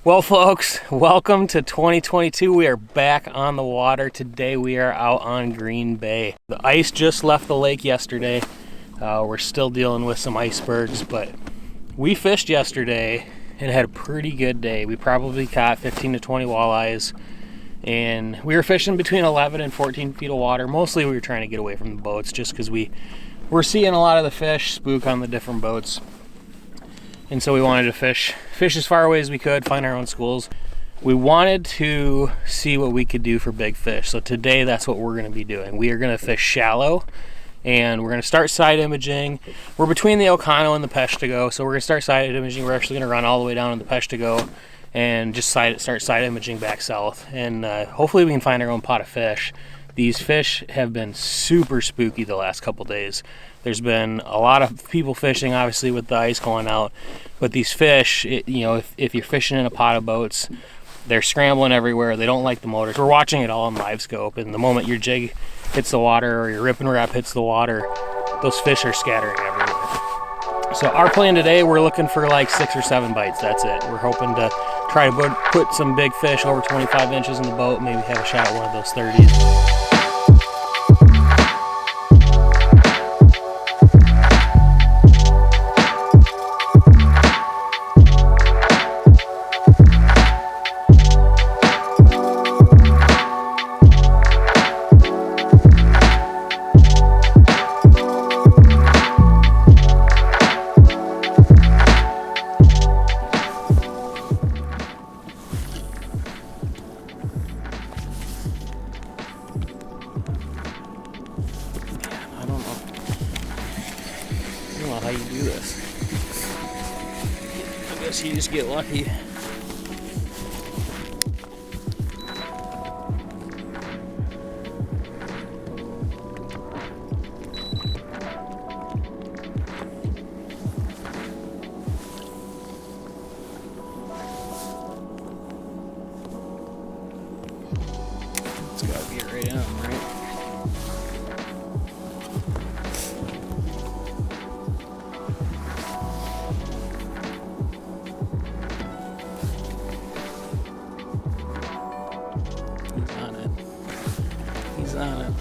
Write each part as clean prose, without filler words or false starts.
Well, folks, welcome to 2022. We are back on the water. Today we are out on Green Bay. The ice just left the lake yesterday. We're still dealing with some icebergs, but we fished yesterday and had a pretty good day. We probably caught 15 to 20 walleyes, and we were fishing between 11 and 14 feet of water. Mostly we were trying to get away from the boats just because we're seeing a lot of the fish spook on the different boats. And so we wanted to fish as far away as we could, find our own schools. We wanted to see what we could do for big fish. So today that's what we're going to be doing. We are going to fish shallow, and we're going to start side imaging. We're between the Ocano and the Peshtigo, so we're going to start side imaging. We're actually going to run all the way down to the Peshtigo and just start side imaging back south. And hopefully we can find our own pot of fish. These fish have been super spooky the last couple days. There's been a lot of people fishing, obviously, with the ice going out. But these fish, if you're fishing in a pot of boats, they're scrambling everywhere. They don't like the motors. We're watching it all on live scope. And the moment your jig hits the water or your rippin rep hits the water, those fish are scattering everywhere. So our plan today, we're looking for like 6 or 7 bites. That's it. We're hoping to try to put some big fish over 25 inches in the boat, maybe have a shot at one of those 30s. I don't know how you do this. I guess you just get lucky. It's gotta be right on, right? He's on it.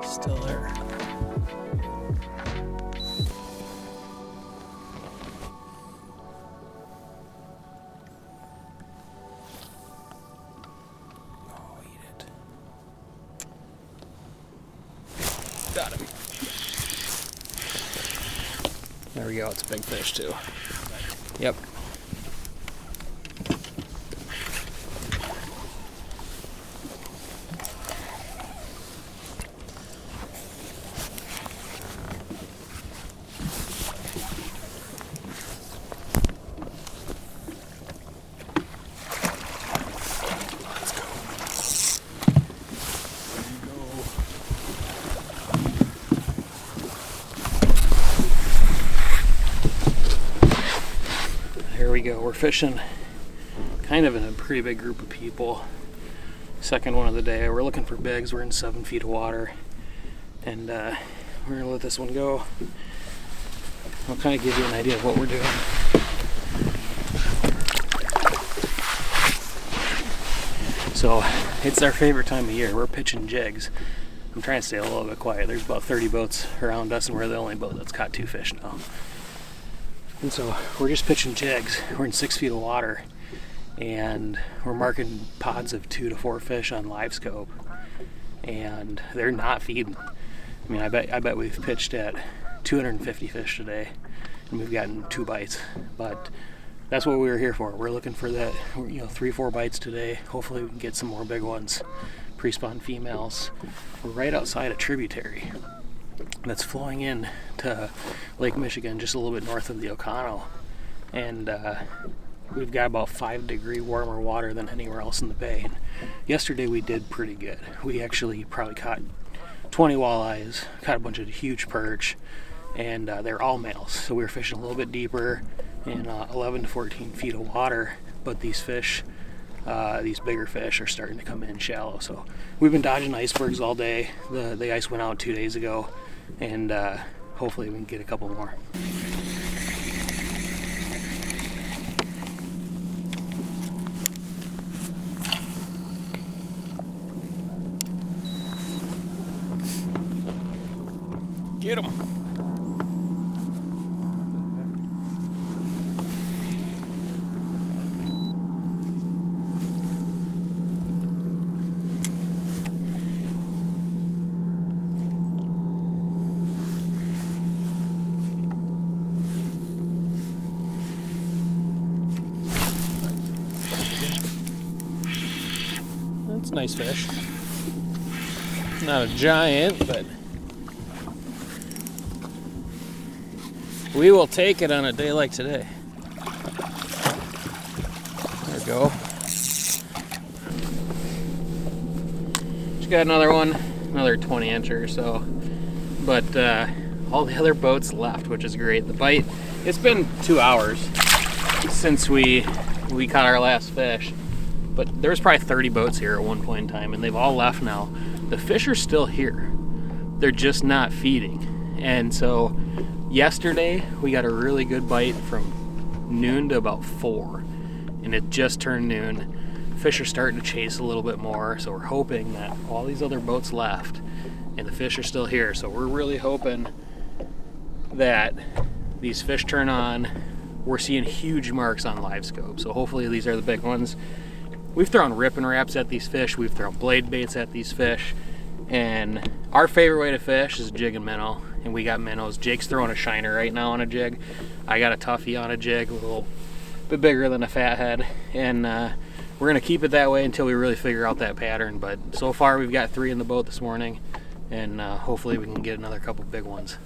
Still there. Got him. There we go, it's a big fish too. Yep. Here we go. We're fishing kind of in a pretty big group of people. Second one of the day. We're looking for bigs. We're in 7 feet of water, and we're gonna let this one go. I'll kind of give you an idea of what we're doing. So it's our favorite time of year. We're pitching jigs. I'm trying to stay a little bit quiet. There's about 30 boats around us, and we're the only boat that's caught 2 fish now. And so we're just pitching jigs. We're in 6 feet of water, and we're marking pods of 2 to 4 fish on live scope, and they're not feeding. I mean, I bet we've pitched at 250 fish today, and we've gotten 2 bites. But that's what we were here for. We're looking for that, 3-4 bites today. Hopefully we can get some more big ones, pre-spawn females. We're right outside a tributary that's flowing in to Lake Michigan, just a little bit north of the Ocano. And we've got about 5-degree warmer water than anywhere else in the bay. And yesterday we did pretty good. We actually probably caught 20 walleyes, caught a bunch of huge perch, and they're all males. So we were fishing a little bit deeper in 11 to 14 feet of water, but these fish, these bigger fish, are starting to come in shallow. So we've been dodging icebergs all day. The ice went out 2 days ago, and hopefully we can get a couple more. Get him. That's a nice fish. Not a giant, but we will take it on a day like today. There we go. Just got another one, another 20-incher or so. But all the other boats left, which is great. The bite, it's been 2 hours since we caught our last fish. But there was probably 30 boats here at one point in time, and they've all left now. The fish are still here. They're just not feeding. And so yesterday we got a really good bite from noon to about 4, and it just turned noon. Fish are starting to chase a little bit more, so we're hoping that all these other boats left and the fish are still here. So we're really hoping that these fish turn on. We're seeing huge marks on live scope, so hopefully these are the big ones. We've thrown rippin wraps at these fish, we've thrown blade baits at these fish, and our favorite way to fish is jig and minnow, and we got minnows. Jake's throwing a shiner right now on a jig. I got a toughie on a jig, a little bit bigger than a fathead, and we're gonna keep it that way until we really figure out that pattern. But so far we've got 3 in the boat this morning, and hopefully we can get another couple big ones.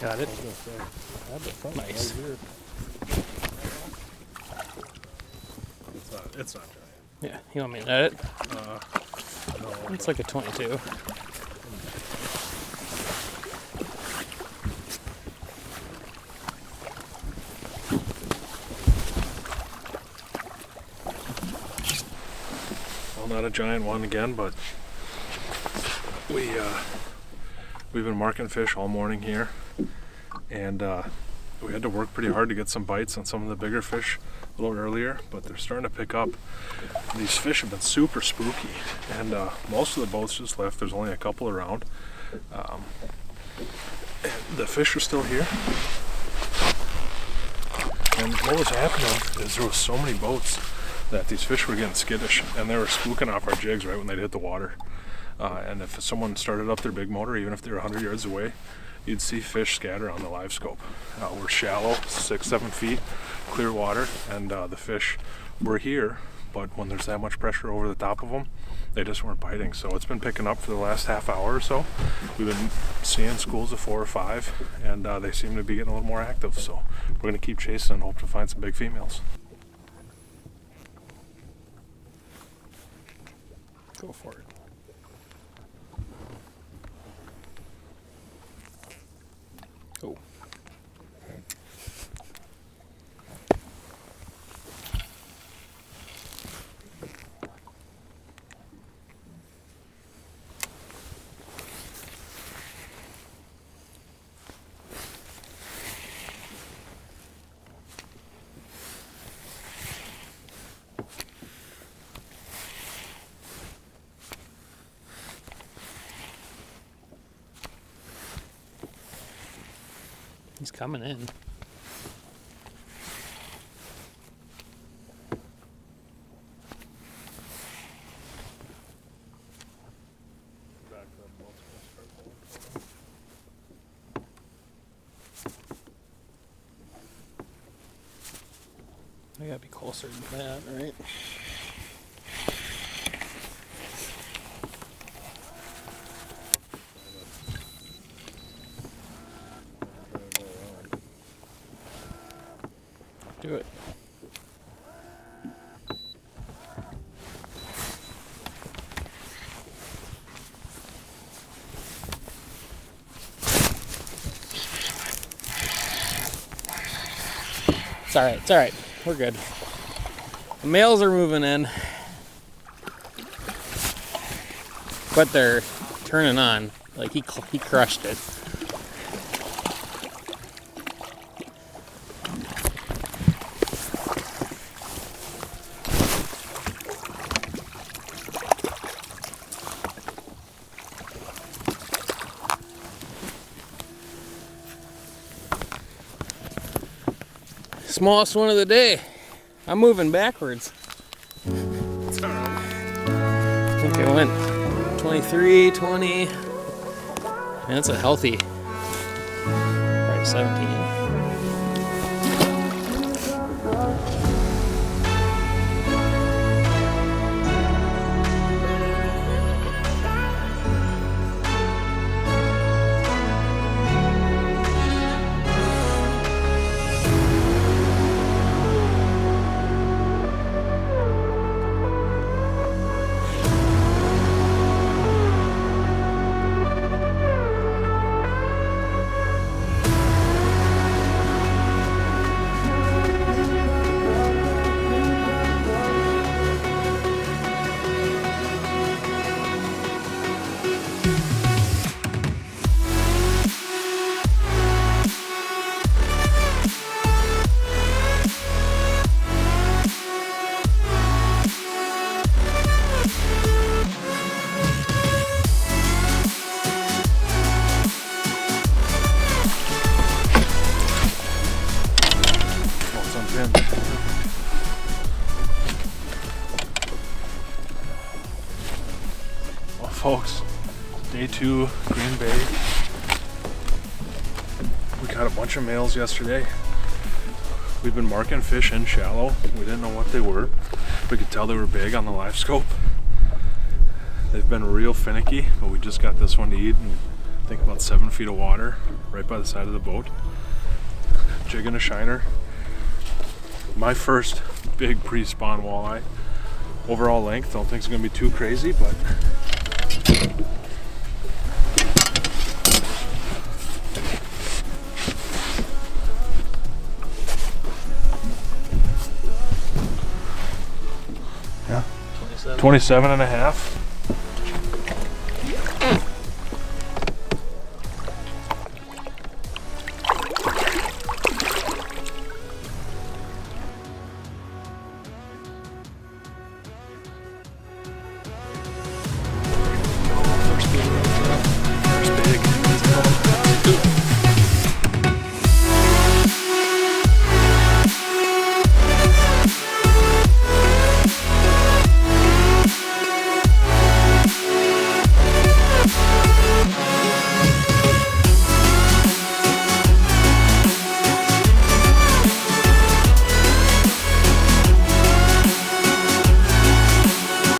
Got it. Nice. It's not giant. Yeah, you want me to edit? No. It's like a 22. Well, not a giant one again, but we've been marking fish all morning here, and we had to work pretty hard to get some bites on some of the bigger fish a little earlier, but they're starting to pick up. These fish have been super spooky, and most of the boats just left. There's only a couple around. The fish are still here, and what was happening is there was so many boats that these fish were getting skittish, and they were spooking off our jigs right when they'd hit the water. And if someone started up their big motor, even if they were 100 yards away, you'd see fish scatter on the live scope. We're shallow, 6-7 feet, clear water, and the fish were here, but when there's that much pressure over the top of them, they just weren't biting. So it's been picking up for the last half hour or so. We've been seeing schools of 4 or 5, and they seem to be getting a little more active. So we're going to keep chasing and hope to find some big females. Go for it. Oh. He's coming in. I gotta be closer than that, right? Do it. It's all right. It's all right. We're good. The males are moving in, but they're turning on. Like he crushed it. Smallest one of the day. I'm moving backwards. It's all right. I think I went 23, 20. And that's a healthy, probably 17. Well, folks, day 2, Green Bay. We caught a bunch of males yesterday. We've been marking fish in shallow. We didn't know what they were. We could tell they were big on the live scope. They've been real finicky, but we just got this one to eat in, I think, about 7 feet of water right by the side of the boat. Jigging a shiner. My first big pre-spawn walleye. Overall length, don't think it's going to be too crazy, but yeah, 27 and a half.